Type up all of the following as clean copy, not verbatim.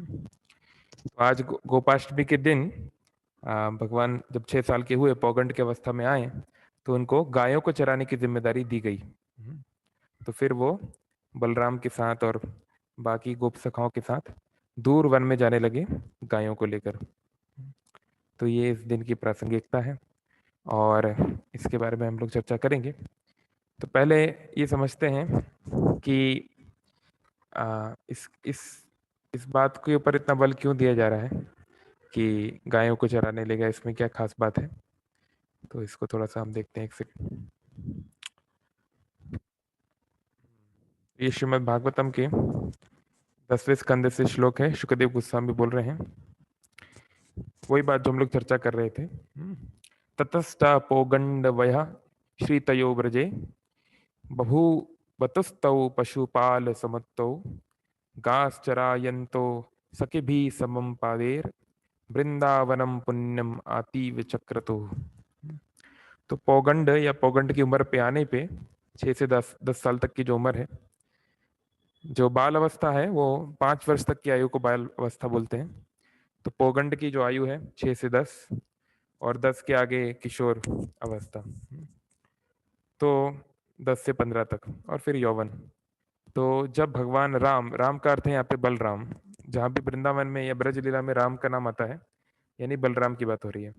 तो आज गोपाष्टमी के दिन भगवान जब 6 साल के हुए, पौगंड की अवस्था में आए, तो उनको गायों को चराने की जिम्मेदारी दी गई। तो फिर वो बलराम के साथ और बाकी गोप सखाओं के साथ दूर वन में जाने लगे गायों को लेकर। तो ये इस दिन की प्रासंगिकता है और इसके बारे में हम लोग चर्चा करेंगे। तो पहले ये समझते हैं कि इस बात के ऊपर इतना बल क्यों दिया जा रहा है कि गायों को चराने ले गया, इसमें क्या खास बात है। तो इसको थोड़ा सा हम देखते हैं एक सेकंड। ये श्रीमद् भागवतम के 10वें स्कंद से श्लोक है। शुकदेव गोस्वामी बोल रहे हैं वही बात जो हम लोग चर्चा कर रहे थे। ततस्ता पोगंड वय श्रीतयो व्रजे बभू बतुस्तौ पशुपाल समत्तौ गाश्चरायन्तो सखिभिः समं पादेर वृंदावनम पुण्यम आतीव चक्रतो। तो पौगंड या पौगंड की उम्र पे आने पे 6 से 10 साल तक की जो उम्र है, जो बाल अवस्था है वो 5 वर्ष तक की आयु को बाल अवस्था बोलते हैं। तो पौगंड की जो आयु है 6 से 10 और 10 के आगे किशोर अवस्था, तो 10 से 15 तक और फिर यौवन। तो जब भगवान राम, राम का अर्थ है यहाँ पे बलराम, जहाँ भी वृंदावन में या ब्रज लीला में राम का नाम आता है यानी बलराम की बात हो रही है।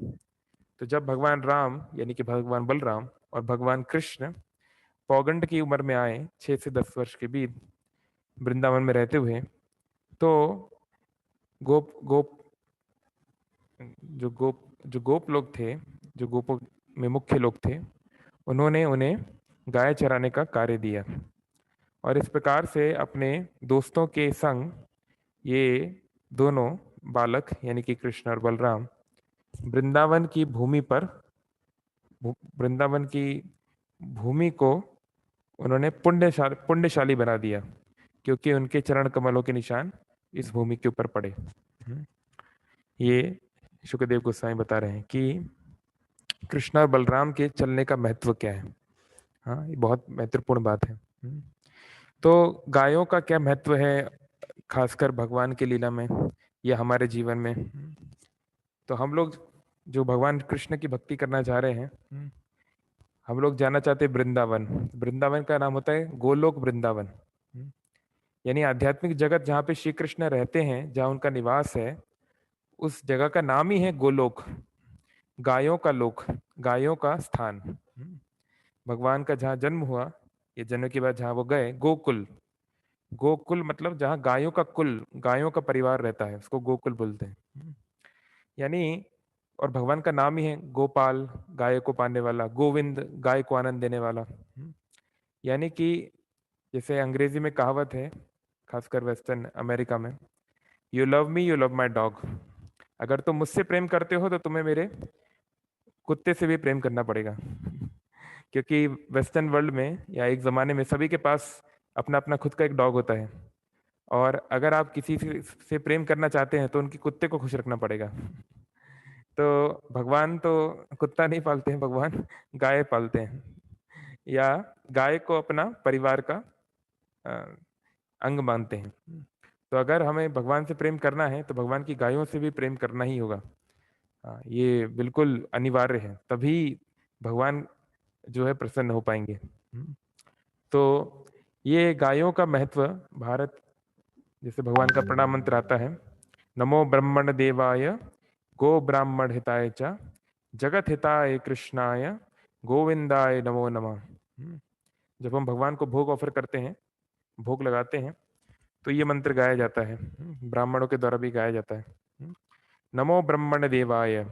तो जब भगवान राम यानी कि भगवान बलराम और भगवान कृष्ण पौगंड की उम्र में आए 6 से 10 वर्ष के बीच वृंदावन में रहते हुए, तो गोप गोप जो गोप लोग थे, जो गोपों में मुख्य लोग थे, उन्होंने उन्हें गाय चराने का कार्य दिया। और इस प्रकार से अपने दोस्तों के संग ये दोनों बालक यानी कि कृष्ण और बलराम वृंदावन की भूमि पर, वृंदावन की भूमि को उन्होंने पुण्यशाली बना दिया, क्योंकि उनके चरण कमलों के निशान इस भूमि के ऊपर पड़े। ये शुकदेव गोस्वामी बता रहे हैं कि कृष्ण और बलराम के चलने का महत्व क्या है। हाँ, ये बहुत महत्वपूर्ण बात है। तो गायों का क्या महत्व है, खासकर भगवान की लीला में या हमारे जीवन में। तो हम लोग जो भगवान कृष्ण की भक्ति करना चाह रहे हैं, हम लोग जाना चाहते हैं वृंदावन। वृंदावन का नाम होता है गोलोक वृंदावन, यानी आध्यात्मिक जगत जहाँ पे श्री कृष्ण रहते हैं, जहाँ उनका निवास है, उस जगह का नाम ही है गोलोक, गायों का लोक, गायों का स्थान। भगवान का जहाँ जन्म हुआ, ये जन्म के बाद जहाँ वो गए, गोकुल, गोकुल मतलब जहाँ गायों का कुल, गायों का परिवार रहता है, उसको गोकुल बोलते हैं। यानी और भगवान का नाम ही है गोपाल, गाय को पालने वाला, गोविंद, गाय को आनंद देने वाला। यानी कि जैसे अंग्रेजी में कहावत है, खासकर वेस्टर्न अमेरिका में, you love me, you love my dog. अगर तुम मुझसे प्रेम करते हो तो तुम्हें मेरे कुत्ते से भी प्रेम करना पड़ेगा। क्योंकि वेस्टर्न वर्ल्ड में या एक जमाने में सभी के पास अपना अपना खुद का एक डॉग होता है, और अगर आप किसी से प्रेम करना चाहते हैं तो उनके कुत्ते को खुश रखना पड़ेगा। तो भगवान तो कुत्ता नहीं पालते हैं, भगवान गाय पालते हैं, या गाय को अपना परिवार का अंग मानते हैं। तो अगर हमें भगवान से प्रेम करना है तो भगवान की गायों से भी प्रेम करना ही होगा। ये बिल्कुल अनिवार्य है, तभी भगवान जो है प्रसन्न हो पाएंगे। तो ये गायों का महत्व, भारत जैसे भगवान का प्रणाम मंत्र आता है, नमो ब्रह्मण देवाय गो ब्राह्मण हिताय च जगत हिताय कृष्णाय गोविंदाय नमो नमः। जब हम भगवान को भोग ऑफर करते हैं, भोग लगाते हैं, तो ये मंत्र गाया जाता है, ब्राह्मणों के द्वारा भी गाया जाता है। नमो ब्रह्मण देवाय,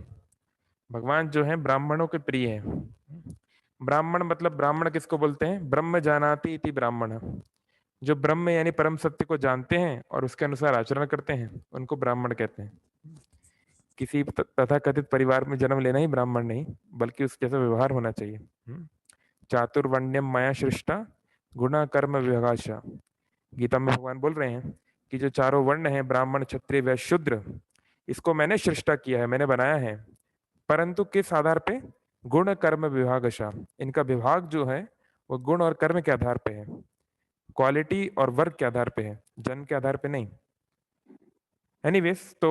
भगवान जो है ब्राह्मणों के प्रिय हैं। ब्राह्मण मतलब ब्राह्मण किसको बोलते हैं, ब्रह्म जानाति इति ब्राह्मण, जो ब्रह्म यानी परम सत्य को जानते हैं और उसके अनुसार आचरण करते हैं, उनको ब्राह्मण कहते हैं। किसी तथाकथित परिवार में जन्म लेना ही ब्राह्मण नहीं, बल्कि उस जैसा व्यवहार होना चाहिए। चातुर्वर्ण्यम माया सृष्टा गुणा कर्म विभाषा। गीता में भगवान बोल रहे हैं कि जो चारों वर्ण हैं, ब्राह्मण क्षत्रिय वैश्य शूद्र, इसको मैंने सृष्टा किया है, मैंने बनाया है, परंतु किस आधार पे, गुण कर्म विभागशा। इनका विभाग जो है वो गुण और कर्म के आधार पे है, क्वालिटी और वर्ग के आधार पे है, जन्म के आधार पे नहीं, एनीवेज, तो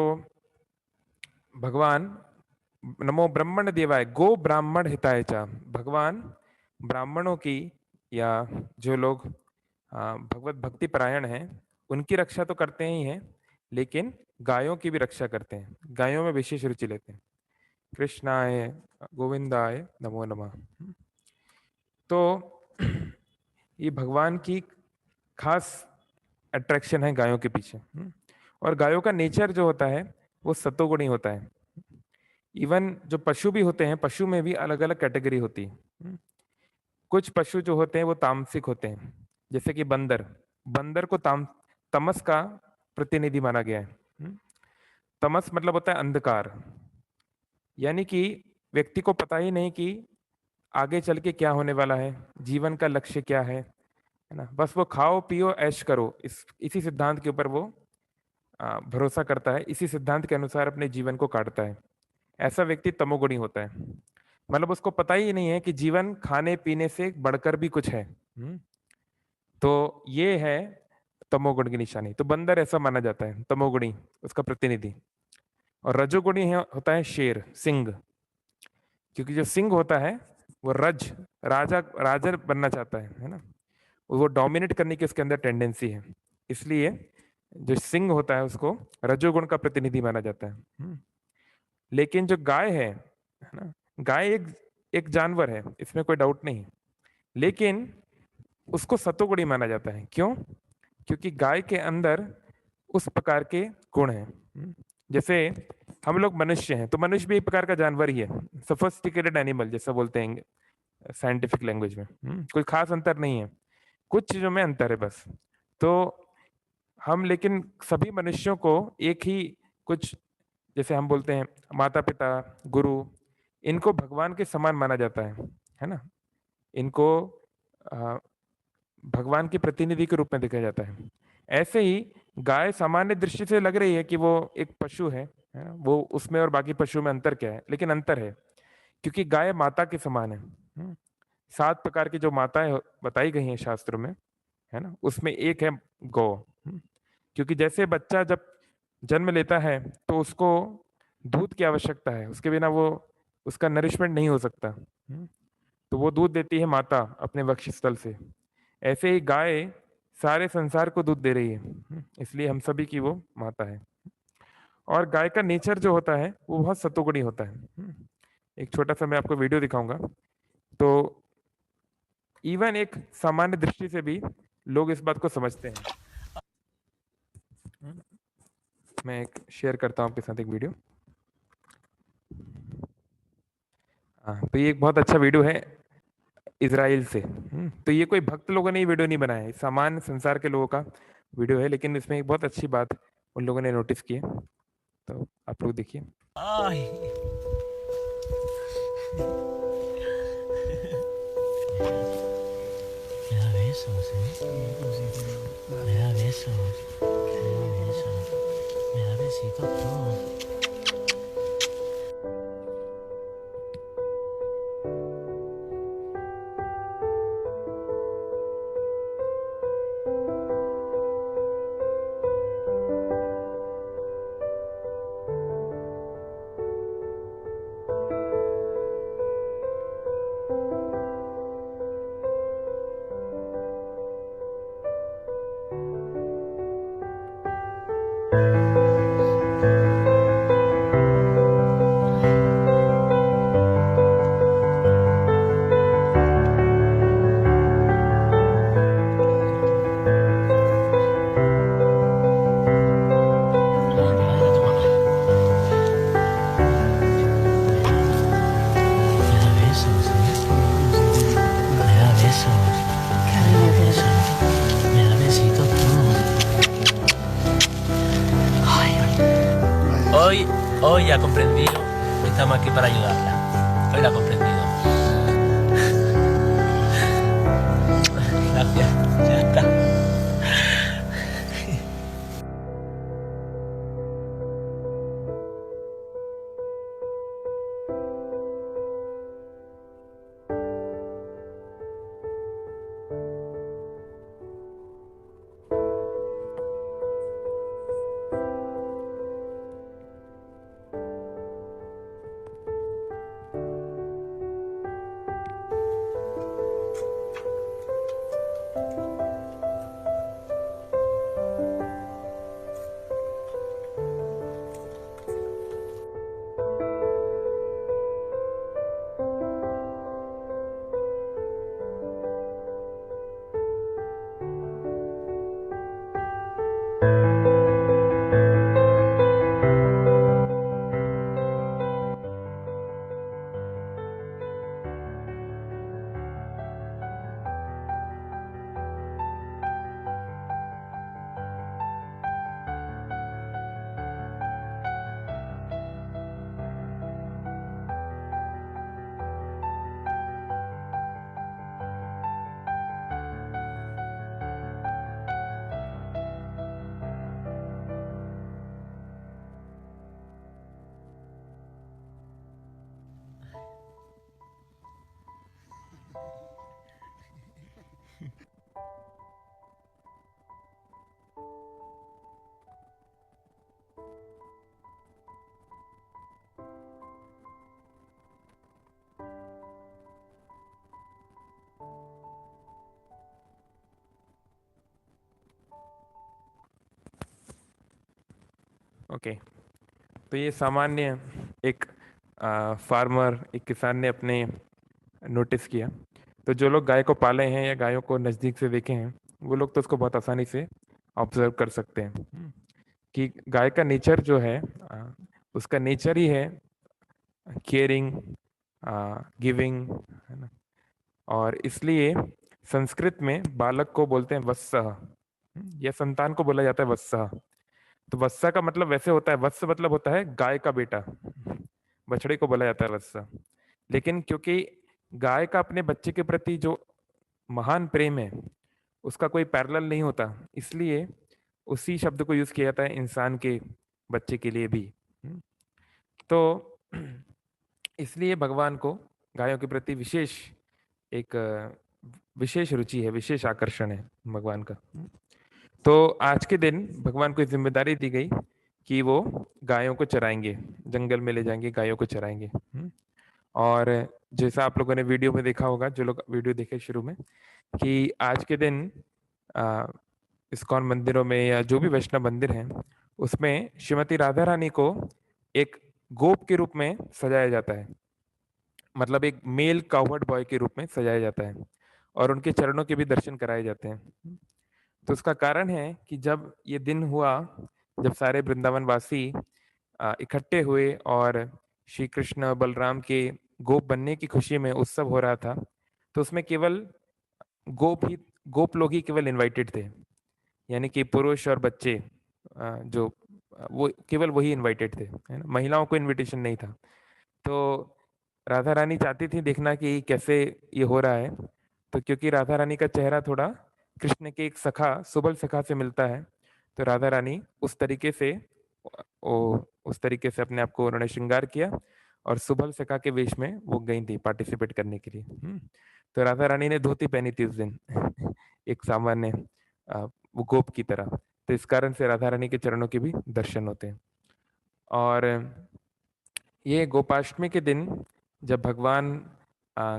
भगवान नमो ब्राह्मण देवाय गो ब्राह्मण हिताय च, भगवान ब्राह्मणों की या जो लोग भगवत भक्ति परायण हैं उनकी रक्षा तो करते ही हैं, लेकिन गायों की भी रक्षा करते हैं, गायों में विशेष रुचि लेते हैं। कृष्णाय गोविंदाय नमो नमः। तो ये भगवान की खास अट्रैक्शन है गायों के पीछे। और गायों का नेचर जो होता है वो सतोगुणी होता है। इवन जो पशु भी होते हैं, पशु में भी अलग अलग कैटेगरी होती है। कुछ पशु जो होते हैं वो तामसिक होते हैं, जैसे कि बंदर। बंदर को तमस का प्रतिनिधि माना गया है। तमस मतलब होता है अंधकार, यानी कि व्यक्ति को पता ही नहीं कि आगे चल के क्या होने वाला है, जीवन का लक्ष्य क्या है ना। बस वो खाओ पियो ऐश करो, इसी सिद्धांत के ऊपर वो भरोसा करता है, इसी सिद्धांत के अनुसार अपने जीवन को काटता है। ऐसा व्यक्ति तमोगुणी होता है। मतलब उसको पता ही नहीं है कि जीवन खाने पीने से बढ़कर भी कुछ है। तो ये है तमोगुण की निशानी। तो बंदर ऐसा माना जाता है, तमोगुणी उसका प्रतिनिधि। और रजोगुणी होता है शेर, सिंह। क्योंकि जो सिंह होता है वो राजा राजा बनना चाहता है ना। वो डोमिनेट करने की उसके अंदर टेंडेंसी है, इसलिए जो सिंह होता है उसको रजोगुण का प्रतिनिधि माना जाता है। लेकिन जो गाय है ना, गाय एक एक जानवर है, इसमें कोई डाउट नहीं, लेकिन उसको सतोगुणी माना जाता है। क्यों? क्योंकि गाय के अंदर उस प्रकार के गुण हैं। जैसे हम लोग मनुष्य हैं, तो मनुष्य भी एक प्रकार का जानवर ही है, सोफिस्टिकेटेड एनिमल जैसा बोलते हैं साइंटिफिक लैंग्वेज में। कोई खास अंतर नहीं है, कुछ चीजों में अंतर है बस। तो हम लेकिन सभी मनुष्यों को एक ही कुछ, जैसे हम बोलते हैं माता पिता, गुरु, इनको भगवान के समान माना जाता है ना। इनको अ, भगवान के प्रतिनिधि के रूप में देखा जाता है। ऐसे ही गाय सामान्य दृष्टि से लग रही है कि वो एक पशु है ना? वो उसमें और बाकी पशुओं में अंतर क्या है, लेकिन अंतर है, क्योंकि गाय माता के समान है। 7 प्रकार की जो माताएं बताई गई हैं शास्त्रों में, है ना, उसमें एक है गौ। क्योंकि जैसे बच्चा जब जन्म लेता है तो उसको दूध की आवश्यकता है, उसके बिना वो उसका नरिशमेंट नहीं हो सकता। तो वो दूध देती है माता अपने वक्षस्थल से। ऐसे ही गाय सारे संसार को दूध दे रही है, इसलिए हम सभी की वो माता है। और गाय का नेचर जो होता है वो बहुत सतोगुणी होता है। एक छोटा सा मैं आपको वीडियो दिखाऊंगा। तो इवन एक सामान्य दृष्टि से भी लोग इस बात को समझते हैं। मैं एक शेयर करता हूँ आपके साथ एक वीडियो। हाँ, तो ये एक बहुत अच्छा वीडियो है इजराइल से। तो ये कोई भक्त लोगों ने ये वीडियो नहीं बनाया है, सामान्य संसार के लोगों का वीडियो है, लेकिन इसमें एक बहुत अच्छी बात उन लोगों ने नोटिस की है। तो आप लोग देखिए। Me da besos, me da besos, me da besos, me da besitos todo. Hoy ha comprendido que estamos aquí para ayudarla. Hoy la ha comprendido. Gracias, ya está. Okay, तो ये सामान्य एक फार्मर, एक किसान ने अपने नोटिस किया। तो जो लोग गाय को पाले हैं या गायों को नज़दीक से देखे हैं, वो लोग तो उसको बहुत आसानी से ऑब्जर्व कर सकते हैं कि गाय का नेचर जो है, उसका नेचर ही है केयरिंग, गिविंग, है ना। और इसलिए संस्कृत में बालक को बोलते हैं वत्सः, या संतान को बोला जाता है वत्सः। तो वत्सा का मतलब वैसे होता है, वत्स मतलब होता है गाय का बेटा, बछड़े को बोला जाता है वत्सा। लेकिन क्योंकि गाय का अपने बच्चे के प्रति जो महान प्रेम है, उसका कोई पैरेलल नहीं होता, इसलिए उसी शब्द को यूज किया जाता है इंसान के बच्चे के लिए भी। तो इसलिए भगवान को गायों के प्रति विशेष एक विशेष रुचि है, विशेष आकर्षण है भगवान का। तो आज के दिन भगवान को जिम्मेदारी दी गई कि वो गायों को चराएंगे, जंगल में ले जाएंगे, गायों को चराएंगे। और जैसा आप लोगों ने वीडियो में देखा होगा, जो लोग वीडियो देखे शुरू में, कि आज के दिन इस्कॉन मंदिरों में या जो भी वैष्णव मंदिर हैं, उसमें श्रीमती राधा रानी को एक गोप के रूप में सजाया जाता है, मतलब एक मेल काउहर्ड बॉय के रूप में सजाया जाता है, और उनके चरणों के भी दर्शन कराए जाते हैं। तो उसका कारण है कि जब ये दिन हुआ, जब सारे वृंदावन वासी इकट्ठे हुए और श्री कृष्ण बलराम के गोप बनने की खुशी में उत्सव हो रहा था, तो उसमें केवल गोप लोग ही केवल इनवाइटेड थे, यानी कि पुरुष और बच्चे, जो वो केवल वही इनवाइटेड थे, है ना। महिलाओं को इनविटेशन नहीं था। तो राधा रानी चाहती थी देखना कि कैसे ये हो रहा है। तो क्योंकि राधा रानी का चेहरा थोड़ा कृष्ण के एक सखा, सुबल सखा से मिलता है, तो राधा रानी उस तरीके से अपने आप को उन्होंने श्रृंगार किया, और सुबल सखा के वेश में वो गई थी पार्टिसिपेट करने के लिए। तो राधा रानी ने धोती पहनी थी उस दिन एक सामान्य वो गोप की तरह। तो इस कारण से राधा रानी के चरणों के भी दर्शन होते हैं। और ये गोपाष्टमी के दिन जब भगवान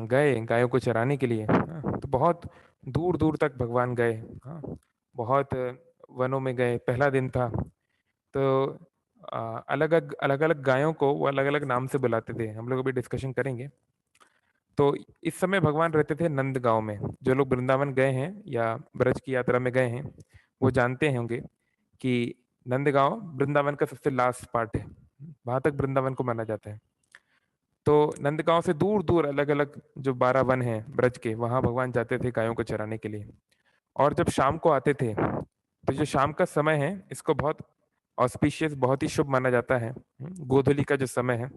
गए गायों को चराने के लिए, तो बहुत दूर दूर तक भगवान गए। बहुत वनों में गए, पहला दिन था। तो अलग अलग गायों को वो अलग अलग नाम से बुलाते थे, हम लोग अभी डिस्कशन करेंगे। तो इस समय भगवान रहते थे नंद गांव में। जो लोग वृंदावन गए हैं या ब्रज की यात्रा में गए हैं, वो जानते होंगे कि नंदगांव वृंदावन का सबसे लास्ट पार्ट है, वहां तक वृंदावन को माना जाता है। तो नंदगांव से दूर दूर अलग अलग जो 12 वन हैं ब्रज के, वहां भगवान जाते थे गायों को चराने के लिए। और जब शाम को आते थे, तो जो शाम का समय है, इसको बहुत ऑस्पिशियस, बहुत ही शुभ माना जाता है। गोधूली का जो समय है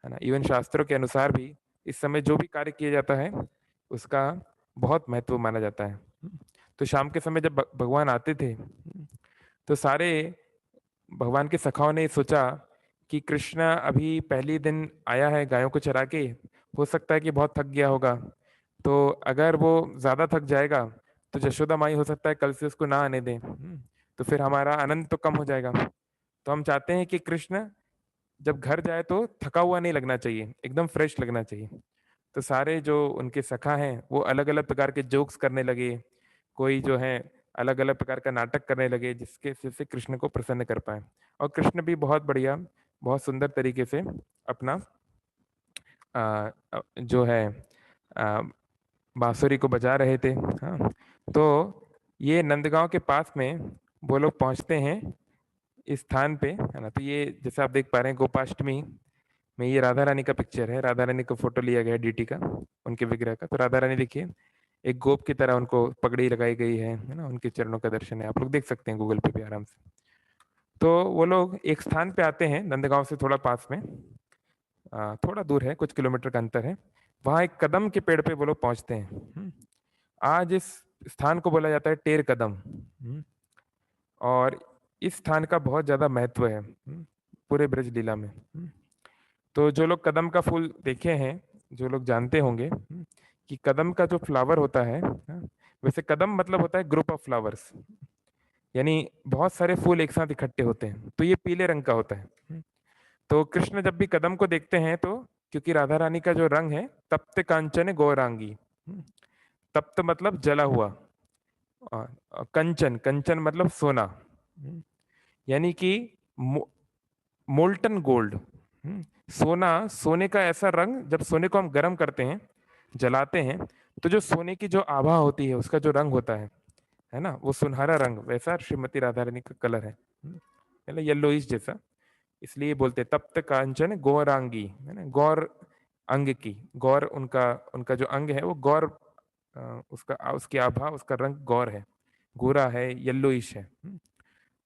ना, इवन शास्त्रों के अनुसार भी इस समय जो भी कार्य किया जाता है, उसका बहुत महत्व माना जाता है। तो शाम के समय जब भगवान आते थे, तो सारे भगवान के सखाओं ने सोचा कि कृष्ण अभी पहली दिन आया है गायों को चरा के, हो सकता है कि बहुत थक गया होगा। तो अगर वो ज्यादा थक जाएगा, तो यशोदा माई हो सकता है कल से उसको ना आने दें। तो फिर हमारा आनंद तो कम हो जाएगा। तो हम चाहते हैं कि कृष्ण जब घर जाए तो थका हुआ नहीं लगना चाहिए, एकदम फ्रेश लगना चाहिए। तो सारे जो उनके सखा हैं, वो अलग अलग प्रकार के जोक्स करने लगे। कोई जो है अलग अलग प्रकार का नाटक करने लगे, जिससे कृष्ण को प्रसन्न कर पाए। और कृष्ण भी बहुत बढ़िया, बहुत सुंदर तरीके से अपना जो है बांसुरी को बजा रहे थे। हाँ, तो ये नंदगांव के पास में वो लोग पहुंचते हैं इस स्थान पे, है ना। तो ये जैसे आप देख पा रहे हैं गोपाष्टमी में, ये राधा रानी का पिक्चर है, राधा रानी का फोटो लिया गया है डीटी का, उनके विग्रह का। तो राधा रानी देखिए, एक गोप की तरह उनको पगड़ी लगाई गई है ना, उनके चरणों का दर्शन है, आप लोग देख सकते हैं गूगल पे भी आराम से। तो वो लोग एक स्थान पे आते हैं नंदगांव से थोड़ा पास में, थोड़ा दूर है, कुछ किलोमीटर का अंतर है। वहां एक कदम के पेड़ पे वो लोग पहुंचते हैं। आज इस स्थान को बोला जाता है टेर कदम। और इस स्थान का बहुत ज्यादा महत्व है पूरे ब्रज लीला में। तो जो लोग कदम का फूल देखे हैं, जो लोग जानते होंगे कि कदम का जो फ्लावर होता है, वैसे कदम मतलब होता है ग्रुप ऑफ फ्लावर्स, यानी बहुत सारे फूल एक साथ इकट्ठे होते हैं। तो ये पीले रंग का होता है। तो कृष्ण जब भी कदम को देखते हैं, तो क्योंकि राधा रानी का जो रंग है तप्त कांचन गौरांगी, तप्त मतलब जला हुआ, कंचन, कंचन मतलब सोना, यानी कि मोल्टन गोल्ड। सोना, सोने का ऐसा रंग, जब सोने को हम गर्म करते हैं, जलाते हैं, तो जो सोने की जो आभा होती है, उसका जो रंग होता है ना, वो सुनहरा रंग, वैसा श्रीमती राधा रानी का कलर है, मतलब येलोइश जैसा। इसलिए बोलते तप्त कांचन गौरांगी, है ना, गौर अंग की, गौर उनका उनका जो अंग है वो गौर, उसका उसकी आभा, उसका रंग गौर है, गोरा है, येलोइश है।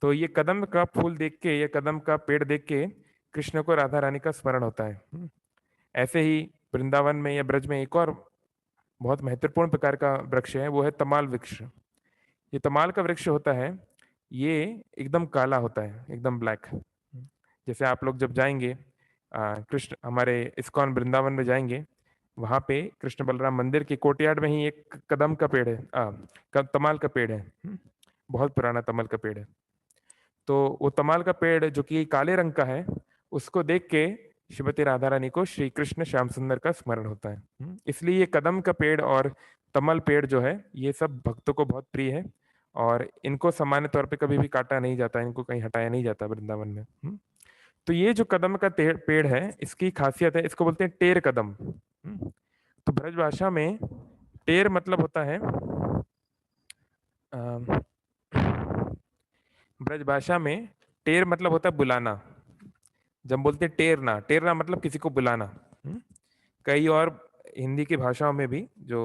तो ये कदम का फूल देख के, ये कदम का पेड़ देख के कृष्ण को राधा रानी का स्मरण होता है। ऐसे ही वृंदावन में या ब्रज में एक और बहुत महत्वपूर्ण प्रकार का वृक्ष है, वो है तमाल वृक्ष। ये तमाल का वृक्ष होता है, ये एकदम काला होता है, एकदम ब्लैक। जैसे आप लोग जब जाएंगे कृष्ण हमारे इस्कॉन वृंदावन में जाएंगे, वहां पे कृष्ण बलराम मंदिर के कोर्टयार्ड में ही एक कदम का पेड़ है, तमाल का पेड़ है। बहुत पुराना तमाल का पेड़ है। तो वो तमाल का पेड़ जो कि काले रंग का है, उसको देख के श्रीमती राधा रानी को श्री कृष्ण श्याम सुंदर का स्मरण होता है। इसलिए ये कदम का पेड़ और तमल पेड़ जो है, ये सब भक्तों को बहुत प्रिय है, और इनको सामान्य तौर पे कभी भी काटा नहीं जाता, इनको कहीं हटाया नहीं जाता वृंदावन में। तो ये जो कदम का पेड़ है, इसकी खासियत है, इसको बोलते हैं टेर कदम। तो ब्रज भाषा में टेर मतलब होता है, ब्रज भाषा में टेर मतलब होता है बुलाना। जब बोलते हैं टेरना, टेरना मतलब किसी को बुलाना। कई और हिंदी की भाषाओं में भी जो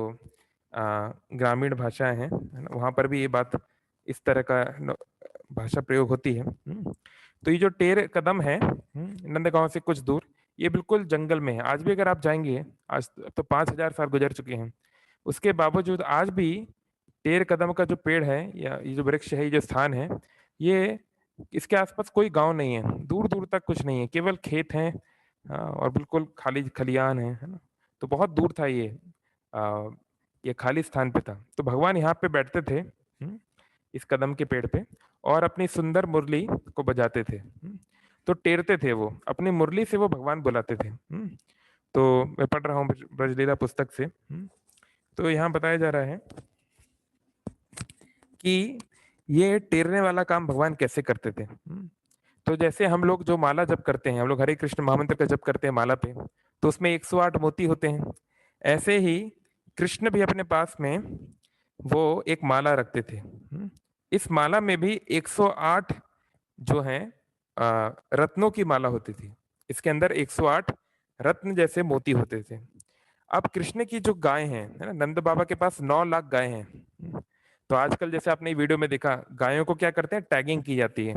ग्रामीण भाषाएं हैं, है ना, वहां पर भी ये बात, इस तरह का भाषा प्रयोग होती है। तो ये जो टेर कदम है, नंदगांव से कुछ दूर, ये बिल्कुल जंगल में है। आज भी अगर आप जाएंगे, आज तो 5,000 साल गुजर चुके हैं, उसके बावजूद आज भी टेर कदम का जो पेड़ है, या ये जो वृक्ष है, ये जो स्थान है, ये, इसके आसपास कोई गांव नहीं है, दूर दूर तक कुछ नहीं है, केवल खेत हैं, और बिल्कुल खाली खलियान है ना। तो बहुत दूर था ये खाली स्थान पे था। तो भगवान यहाँ पे बैठते थे, इस कदम के पेड़ पे, और अपनी सुंदर मुरली को बजाते थे। तो टेरते थे वो, अपनी मुरली से वो भगवान बुलाते थे। तो मैं पढ़ रहा हूँ ब्रजलीला पुस्तक से। तो यहाँ बताया जा रहा है कि ये टेरने वाला काम भगवान कैसे करते थे। तो जैसे हम लोग जो माला जप करते हैं, हम लोग हरे कृष्ण महामंत्र का जप करते हैं माला पे, तो उसमें 108 मोती होते हैं। ऐसे ही कृष्ण भी अपने पास में वो एक माला रखते थे। इस माला में भी 108 जो है रत्नों की माला होती थी। इसके अंदर 108 रत्न जैसे मोती होते थे। अब कृष्ण की जो गाय हैं, है ना, नंद बाबा के पास 9 लाख गाय हैं। तो आजकल जैसे आपने वीडियो में देखा, गायों को क्या करते हैं, टैगिंग की जाती है,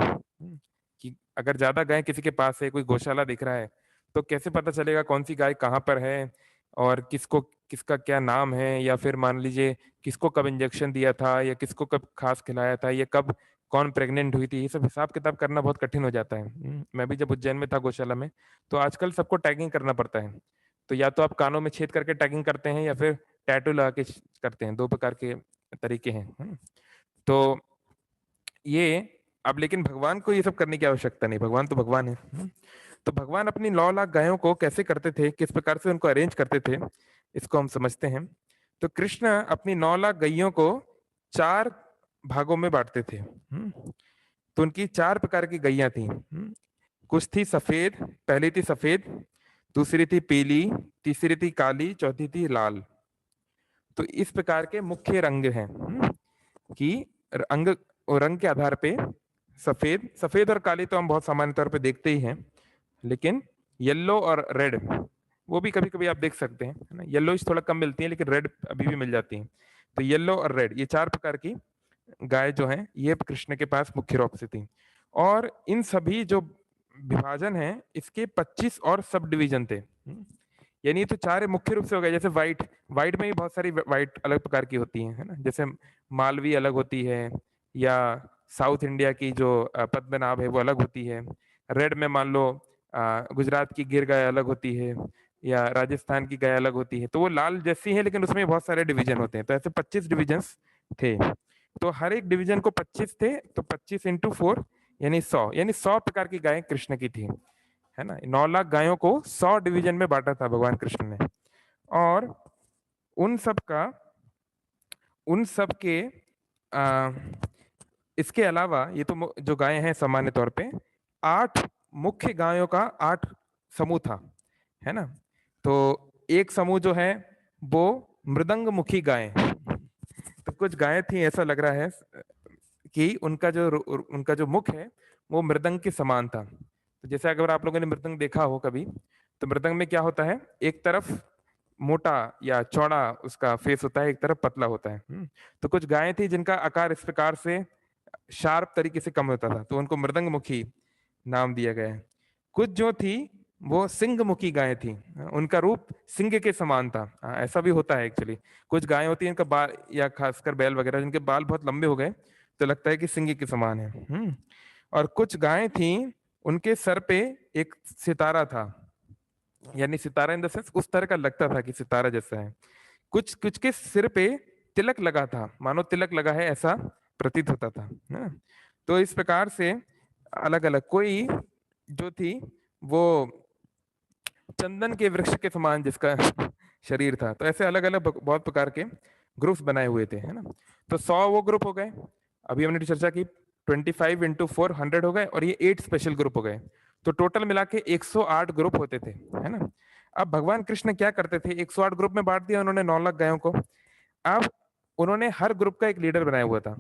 कि अगर ज्यादा गाय किसी के पास है, कोई गौशाला दिख रहा है, तो कैसे पता चलेगा कौन सी गाय कहाँ पर है, और किसको किसका क्या नाम है, या फिर मान लीजिए किसको कब इंजेक्शन दिया था, या किसको कब घास खिलाया था, या कब कौन प्रेग्नेंट हुई थी। ये सब हिसाब किताब करना बहुत कठिन हो जाता है। मैं भी जब उज्जैन में था गौशाला में, तो आजकल सबको टैगिंग करना पड़ता है। तो या तो आप कानों में छेद करके टैगिंग करते हैं, या फिर टैटू लगा के करते हैं। 2 प्रकार के तरीके हैं। तो ये, अब लेकिन भगवान को ये सब करने की आवश्यकता नहीं, भगवान तो भगवान है। तो भगवान अपनी 9 लाख गायों को कैसे करते थे, किस प्रकार से उनको अरेंज करते थे, इसको हम समझते हैं। तो कृष्ण अपनी 9 लाख गायों को 4 भागों में बांटते थे। तो उनकी 4 प्रकार की गैया थी। कुछ थी सफेद, पहली थी सफेद, दूसरी थी पीली, तीसरी थी काली, चौथी थी लाल। तो इस प्रकार के मुख्य रंग हैं, कि अंग और रंग के आधार पे सफेद, सफेद और काली तो हम बहुत सामान्य तौर पे देखते ही हैं, लेकिन येलो और रेड वो भी कभी कभी आप देख सकते हैं, है ना। येलो थोड़ा कम मिलती है, लेकिन रेड अभी भी मिल जाती है। तो येलो और रेड, ये 4 प्रकार की गाय जो है, ये कृष्ण के पास मुख्य रूप से थी। और इन सभी जो विभाजन है, इसके 25 और सब डिवीजन थे। यानी तो 4 मुख्य रूप से हो गए। जैसे व्हाइट, व्हाइट में भी बहुत सारी व्हाइट अलग प्रकार की होती है ना। जैसे मालवी अलग होती है, या साउथ इंडिया की जो पद्मनाभ है वो अलग होती है। रेड में मान लो गुजरात की गिर गाय अलग होती है, या राजस्थान की गाय अलग होती है। तो वो लाल जैसी है, लेकिन उसमें बहुत सारे डिवीजन होते हैं। तो ऐसे 25 डिविजन्स थे। तो हर एक डिवीजन को 25 थे, तो 25 × 4 यानी 100, यानी 100 प्रकार की गायें कृष्ण की थी, है ना। 9 लाख गायों को 100 डिवीजन में बांटा था भगवान कृष्ण ने। और उन सब का, उन सब के इसके अलावा, ये तो जो गायें हैं सामान्य तौर पे 8 मुख्य गायों का 8 समूह था, है ना। तो एक समूह जो है वो मृदंग मुखी गायें, तो कुछ गायें थी, ऐसा लग रहा है कि उनका जो मुख है वो मृदंग के समान था। तो जैसे अगर आप लोगों ने मृदंग देखा हो कभी, तो मृदंग में क्या होता है, एक तरफ मोटा या चौड़ा उसका फेस होता है, एक तरफ पतला होता है। तो कुछ गायें थी जिनका आकार इस प्रकार से शार्प तरीके से कम होता था, तो उनको मृदंग मुखी नाम दिया गया है। कुछ जो थी वो सिंह मुखी गायें थी, उनका रूप सिंह के समान था। ऐसा भी होता है एक्चुअली, कुछ गायें होती हैं इनका बाल, या खासकर बैल वगैरह, जिनके बाल बहुत लंबे हो गए तो लगता है कि सिंह के समान है। और कुछ गायें थी उनके सर पे एक सितारा था, यानी सितारा इन द सेंस उस तरह का लगता था कि सितारा जैसा है। कुछ कुछ के सिर पे तिलक लगा था, मानो तिलक लगा है ऐसा प्रतीत होता था ना। तो इस प्रकार से अलग अलग, कोई जो थी वो चंदन के वृक्ष के समान जिसका शरीर था। तो ऐसे अलग अलग बहुत प्रकार के ग्रुप्स बनाए हुए थे, है ना। तो 100 वो ग्रुप हो गए, अभी हमने चर्चा की 25 इंटू 4 100 हो गए, और ये 8 स्पेशल ग्रुप हो गए। तो टोटल मिला के 108 ग्रुप होते थे, है ना। अब भगवान कृष्ण क्या करते थे, 108 ग्रुप में बांट दिया उन्होंने 9 लाख गायों को। अब उन्होंने हर ग्रुप का एक लीडर बनाया हुआ था,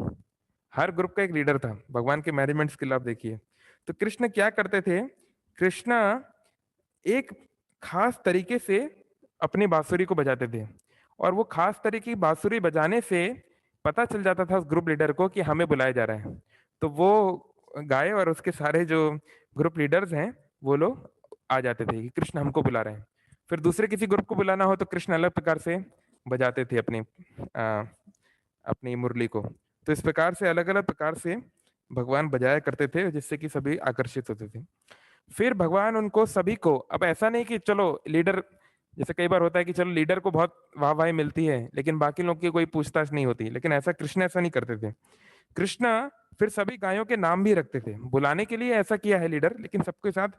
हर ग्रुप का एक लीडर था। भगवान के मैनेजमेंट स्किल आप देखिए। तो कृष्ण क्या करते थे, कृष्ण एक खास तरीके से अपनी बांसुरी को बजाते थे, और वो खास तरीके की बांसुरी बजाने से पता चल जाता था उस ग्रुप लीडर को कि हमें बुलाया जा रहा है। तो वो गाय और उसके सारे जो ग्रुप लीडर्स हैं वो लोग आ जाते थे कि कृष्ण हमको बुला रहे हैं। फिर दूसरे किसी ग्रुप को बुलाना हो तो कृष्ण अलग प्रकार से बजाते थे अपनी मुरली को। तो इस प्रकार से अलग अलग प्रकार से भगवान बजाया करते थे, जिससे कि सभी आकर्षित होते थे। फिर भगवान उनको सभी को, अब ऐसा नहीं कि चलो लीडर, जैसे कई बार होता है कि चलो लीडर को बहुत वाहवाही मिलती है लेकिन बाकी लोग की कोई पूछताछ नहीं होती, लेकिन ऐसा कृष्ण ऐसा नहीं करते थे। कृष्ण फिर सभी गायों के नाम भी रखते थे, बुलाने के लिए ऐसा किया है लीडर, लेकिन सबके साथ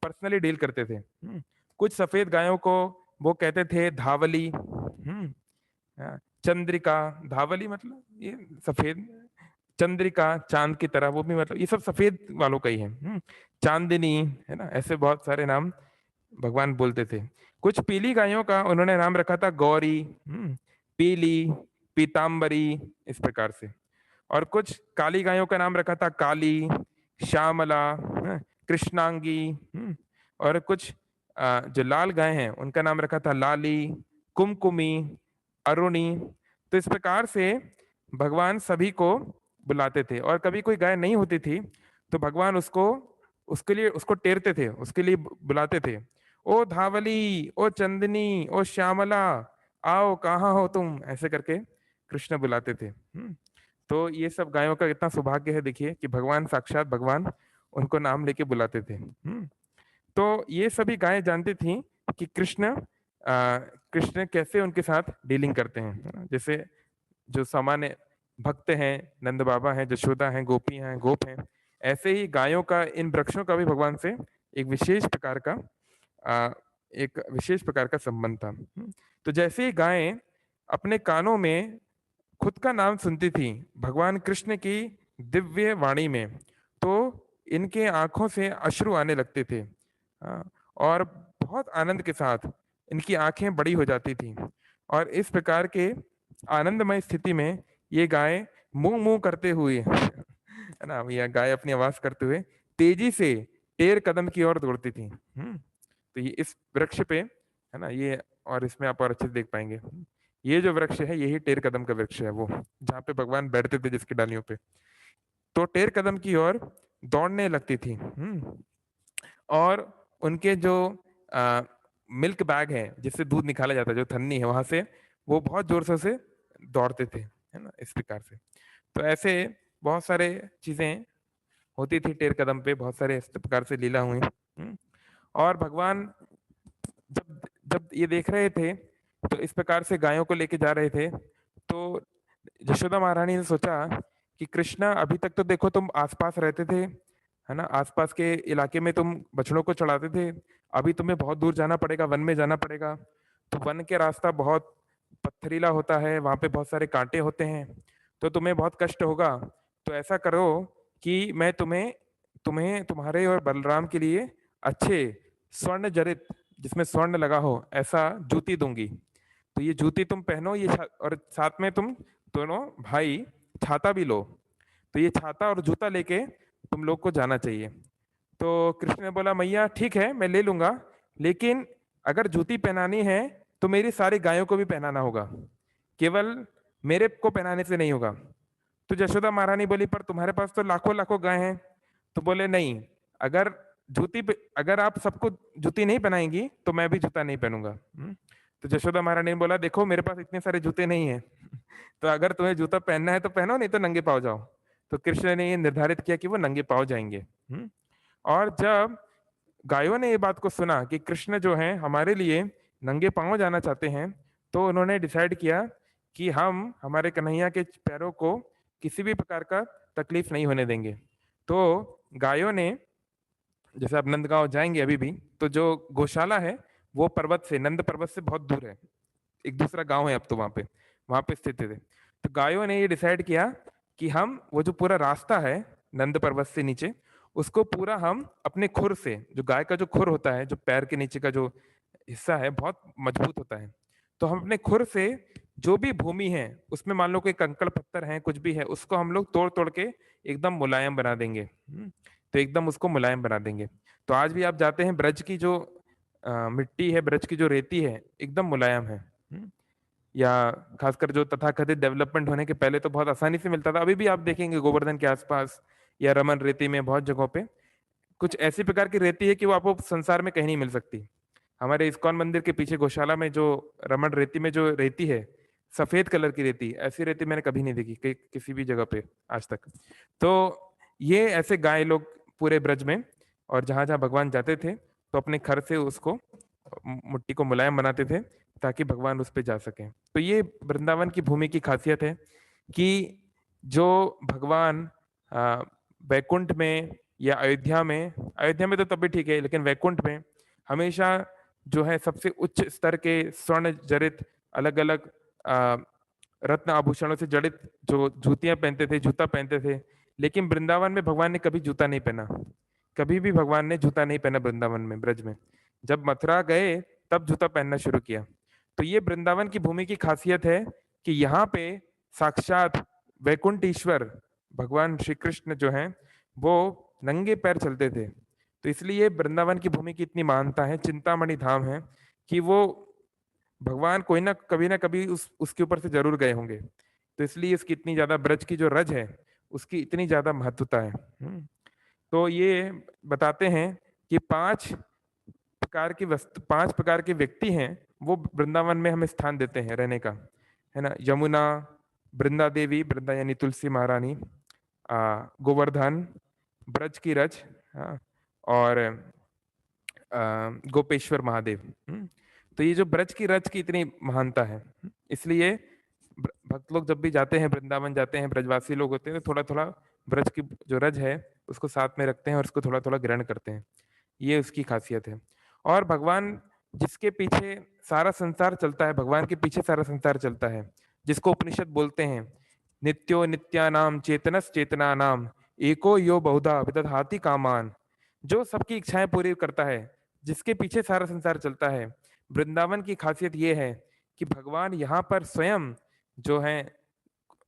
पर्सनली डील करते थे। कुछ सफेद गायों को वो कहते थे धावली, चंद्रिका, धावली मतलब ये सफेद, चंद्रिका चांद की तरह, वो भी मतलब ये सब सफेद वालों का ही है। चांदनी, है ना, ऐसे बहुत सारे नाम भगवान बोलते थे। कुछ पीली गायों का उन्होंने नाम रखा था गौरी, पीली, पीतांबरी, इस प्रकार से। और कुछ काली गायों का नाम रखा था काली, श्यामला, कृष्णांगी। और कुछ जो लाल गाय हैं उनका नाम रखा था लाली, कुमकुमी, अरुणी। तो इस प्रकार से भगवान सभी को बुलाते थे, और कभी कोई गाय नहीं होती थी तो भगवान उसको, उसके लिए उसको टेरते थे, उसके लिए बुलाते थे, ओ धावली, ओ चंदनी, ओ श्यामला, आओ कहाँ हो तुम, ऐसे करके कृष्ण बुलाते थे। तो ये सब गायों का इतना सौभाग्य है, देखिए कि भगवान साक्षात भगवान उनको नाम लेके बुलाते थे। तो ये सभी गायें जानती थी कि कृष्ण कैसे उनके साथ डीलिंग करते हैं। जैसे जो सामान्य भक्त हैं, नंद बाबा हैं, जशोदा हैं, गोपी हैं, गोप हैं, ऐसे ही गायों का, इन वृक्षों का भी भगवान से एक विशेष प्रकार का संबंध था। तो जैसे ही गायें अपने कानों में खुद का नाम सुनती थी भगवान कृष्ण की दिव्य वाणी में, तो इनके आंखों से अश्रु आने लगते थे, और बहुत आनंद के साथ इनकी आंखें बड़ी हो जाती थी। और इस प्रकार के आनंदमय स्थिति में ये गाय मुंह मुंह करते हुए है ना, यह गाय अपनी आवाज करते हुए तेजी से टेर कदम की ओर दौड़ती थी। तो ये इस वृक्ष पे, है ना, ये, और इसमें आप और अच्छे से देख पाएंगे, ये जो वृक्ष है यही टेर कदम का वृक्ष है, वो जहाँ पे भगवान बैठते थे जिसकी डालियों पे। तो टेर कदम की ओर दौड़ने लगती थी। और उनके जो मिल्क बैग है जिससे दूध निकाला जाता है, जो थन्नी है, वहां से वो बहुत जोर से उसे दौड़ते थे, है ना, इस प्रकार से। तो ऐसे बहुत सारे चीजें होती थी टेर कदम पे, बहुत सारे इस प्रकार से लीला हुई। और भगवान जब जब ये देख रहे थे तो इस प्रकार से गायों को लेके जा रहे थे, तो यशोदा महारानी ने सोचा कि कृष्णा, अभी तक तो देखो तुम आसपास रहते थे, है ना, आसपास के इलाके में तुम बछड़ों को चढ़ाते थे, अभी तुम्हें बहुत दूर जाना पड़ेगा, वन में जाना पड़ेगा। तो वन के रास्ता बहुत पत्थरीला होता है, वहां पे बहुत सारे कांटे होते हैं, तो तुम्हें बहुत कष्ट होगा। तो ऐसा करो कि मैं तुम्हें तुम्हें तुम्हारे और बलराम के लिए अच्छे स्वर्ण जड़ित, जिसमें स्वर्ण लगा हो, ऐसा जूती दूंगी। तो ये जूती तुम पहनो, और साथ में तुम दोनों भाई छाता भी लो। तो ये छाता और जूता लेके तुम लोग को जाना चाहिए। तो कृष्ण ने बोला, मैया ठीक है मैं ले लूंगा, लेकिन अगर जूती पहनानी है तो मेरी सारी गायों को भी पहनाना होगा, केवल मेरे को पहनाने से नहीं होगा। तो यशोदा महारानी बोली, पर तुम्हारे पास तो लाखों लाखों गाय हैं। तो बोले, नहीं, अगर अगर आप सबको जूती नहीं पहनाएंगी तो मैं भी जूता नहीं पहनूंगा। तो यशोदा महारानी ने बोला, देखो मेरे पास इतने सारे जूते नहीं हैं तो अगर तुम्हें जूता पहनना है तो पहनो, नहीं तो नंगे पाँव जाओ। तो कृष्ण ने ये निर्धारित किया कि वो नंगे पाँव जाएंगे। और जब गायों ने ये बात को सुना कि कृष्ण जो है हमारे लिए नंगे पाँव जाना चाहते हैं, तो उन्होंने डिसाइड किया कि हम हमारे कन्हैया के पैरों को किसी भी प्रकार का तकलीफ नहीं होने देंगे। तो गायों ने, जैसे आप नंदगांव जाएंगे अभी भी, तो जो गौशाला है वो पर्वत से, नंद पर्वत से बहुत दूर है, एक दूसरा गांव है अब तो वहां पे स्थित थे। तो गायों ने ये डिसाइड किया कि हम वो जो पूरा रास्ता है नंद पर्वत से नीचे, उसको पूरा हम अपने खुर से, जो गाय का जो खुर होता है, जो पैर के नीचे का जो हिस्सा है बहुत मजबूत होता है, तो हम अपने खुर से जो भी भूमि है उसमें मान लो कोई कंकड़ पत्थर है, कुछ भी है, उसको हम लोग तोड़ तोड़ के एकदम मुलायम बना देंगे। तो एकदम उसको मुलायम बना देंगे। तो आज भी आप जाते हैं, ब्रज की जो मिट्टी है, ब्रज की जो रेती है, एकदम मुलायम है। या खासकर जो तथाकथित डेवलपमेंट होने के पहले तो बहुत आसानी से मिलता था। अभी भी आप देखेंगे गोवर्धन के आसपास या रमन रेती में बहुत जगहों पे कुछ ऐसी प्रकार की रेती है कि वो आपको संसार में कहीं नहीं मिल सकती। हमारे इस्कॉन मंदिर के पीछे गौशाला में जो रमन रेती में जो रेती है, सफेद कलर की रेती, ऐसी रेती मैंने कभी नहीं देखी किसी भी जगह पे आज तक। तो ये ऐसे गाय लोग पूरे ब्रज में, और जहां जहां भगवान जाते थे तो अपने खर से उसको मिट्टी को मुलायम बनाते थे ताकि भगवान उस पे जा सके। तो ये वृंदावन की भूमि की खासियत है कि जो भगवान वैकुंठ में या अयोध्या में तो तब भी ठीक है, लेकिन वैकुंठ में हमेशा जो है सबसे उच्च स्तर के स्वर्ण जड़ित अलग अलग रत्न आभूषणों से जड़ित जो जूतियां पहनते थे, जूता पहनते थे। लेकिन वृंदावन में भगवान ने कभी जूता नहीं पहना, कभी भी भगवान ने जूता नहीं पहना वृंदावन में, ब्रज में। जब मथुरा गए तब जूता पहनना शुरू किया। तो ये वृंदावन की भूमि की खासियत है कि यहाँ पे साक्षात वैकुंठ ईश्वर भगवान श्री कृष्ण जो है वो नंगे पैर चलते थे। तो इसलिए वृंदावन की भूमि की इतनी महानता है, चिंतामणि धाम है, कि वो भगवान कोई ना कभी उसके ऊपर से जरूर गए होंगे। तो इसलिए इसकी इतनी ज्यादा, ब्रज की जो रज है उसकी इतनी ज्यादा महत्वता है। तो ये बताते हैं कि पांच प्रकार के व्यक्ति हैं वो वृंदावन में हमें स्थान देते हैं रहने का, है ना। यमुना, वृंदा देवी, वृंदा यानी तुलसी महारानी, गोवर्धन, ब्रज की रज, और गोपेश्वर महादेव। तो ये जो ब्रज की रज की इतनी महानता है, इसलिए भक्त लोग जब भी जाते हैं, वृंदावन जाते हैं, ब्रजवासी लोग होते हैं, तो थोड़ा थोड़ा ब्रज की जो रज है उसको साथ में रखते हैं और उसको थोड़ा थोड़ा ग्रहण करते हैं। ये उसकी खासियत है। और भगवान जिसके पीछे सारा संसार चलता है, भगवान के पीछे सारा संसार चलता है, जिसको उपनिषद बोलते हैं नित्यो नित्यानाम चेतनस चेतनानाम एको यो बहुधा विदधाति कामान, जो सबकी इच्छाएं पूरी करता है, जिसके पीछे सारा संसार चलता है। वृंदावन की खासियत ये है कि भगवान यहाँ पर स्वयं जो है,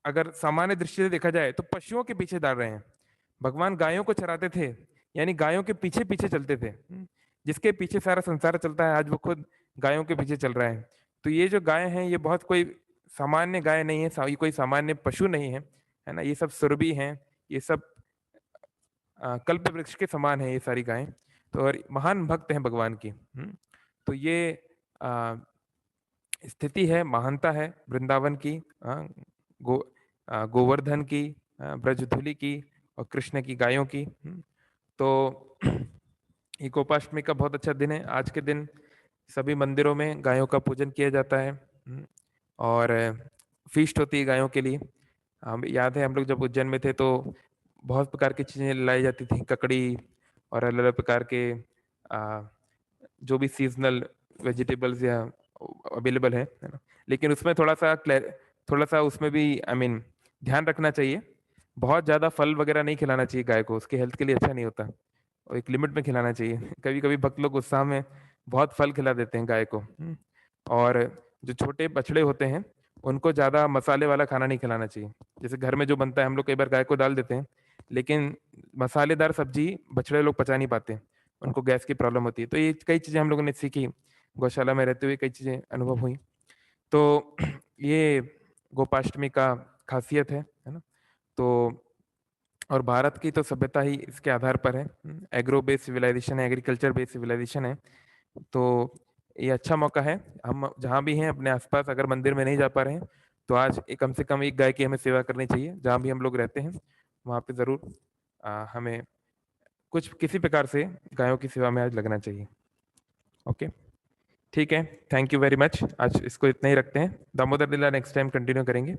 अगर सामान्य दृष्टि से देखा जाए तो पशुओं के पीछे दौड़ रहे हैं। भगवान गायों को चराते थे, यानी गायों के पीछे पीछे चलते थे। जिसके पीछे सारा संसार चलता है, आज वो खुद गायों के पीछे चल रहा है। तो ये जो गाय हैं ये बहुत कोई सामान्य गाय नहीं है, ये कोई सामान्य पशु नहीं है ना। ये सब सुरभि हैं, ये सब कल्प वृक्ष के समान है ये सारी गायें। तो और महान भक्त हैं भगवान की। तो ये स्थिति है, महानता है वृंदावन की, गोवर्धन की, ब्रजधुली की, और कृष्ण की गायों की। तो ये गोपाष्टमी का बहुत अच्छा दिन है। आज के दिन सभी मंदिरों में गायों का पूजन किया जाता है, और फीस्ट होती है गायों के लिए। हम याद है हम लोग जब उज्जैन में थे तो बहुत प्रकार की चीजें लाई जाती थी, ककड़ी और अलग अलग प्रकार के जो भी सीजनल वेजिटेबल्स या अवेलेबल है ना। लेकिन उसमें थोड़ा सा उसमें भी ध्यान रखना चाहिए। बहुत ज़्यादा फल वगैरह नहीं खिलाना चाहिए गाय को, उसके हेल्थ के लिए अच्छा नहीं होता, और एक लिमिट में खिलाना चाहिए। कभी कभी भक्त लोग उत्साह में बहुत फल खिला देते हैं गाय को। और जो छोटे बछड़े होते हैं उनको ज़्यादा मसाले वाला खाना नहीं खिलाना चाहिए। जैसे घर में जो बनता है, हम लोग कई बार गाय को डाल देते हैं, लेकिन मसालेदार सब्जी बछड़े लोग पचा नहीं पाते, उनको गैस की प्रॉब्लम होती है। तो ये कई चीज़ें हम लोगों ने सीखी, गौशाला में रहते हुए कई चीज़ें अनुभव हुई। तो ये गोपाष्टमी का खासियत है ना। तो और भारत की तो सभ्यता ही इसके आधार पर है, एग्रो बेस्ड सिविलाइजेशन है, एग्रीकल्चर बेस्ड सिविलाइजेशन है। तो ये अच्छा मौका है, हम जहाँ भी हैं अपने आसपास अगर मंदिर में नहीं जा पा रहे हैं तो आज कम से कम एक गाय की हमें सेवा करनी चाहिए। जहाँ भी हम लोग रहते हैं वहाँ पे ज़रूर हमें कुछ किसी प्रकार से गायों की सेवा में आज लगना चाहिए। ओके, ठीक है, थैंक यू वेरी मच। आज इसको इतना ही रखते हैं, दामोदर लीला नेक्स्ट टाइम कंटिन्यू करेंगे।